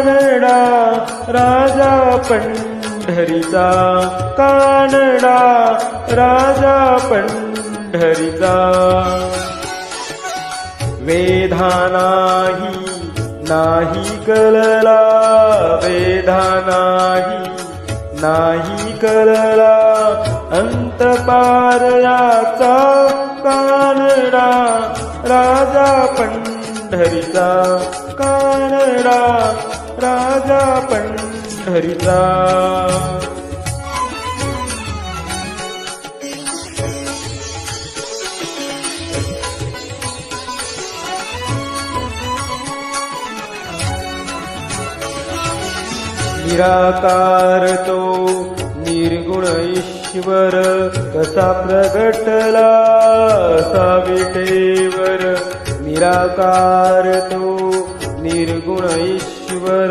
कानडा राजा पंढरीचा, कानडा राजा पंढरीचा. वेधा नाही कळला, वेधा नाही कळला, अंतपार याचा कानडा राजा पंढरीचा, कानडा राजा पंढरीचा. निराकार तो निर्गुण ईश्वर, कसा प्रगटला असा विटेवर. निराकार तो निर्गुण ईश्वर,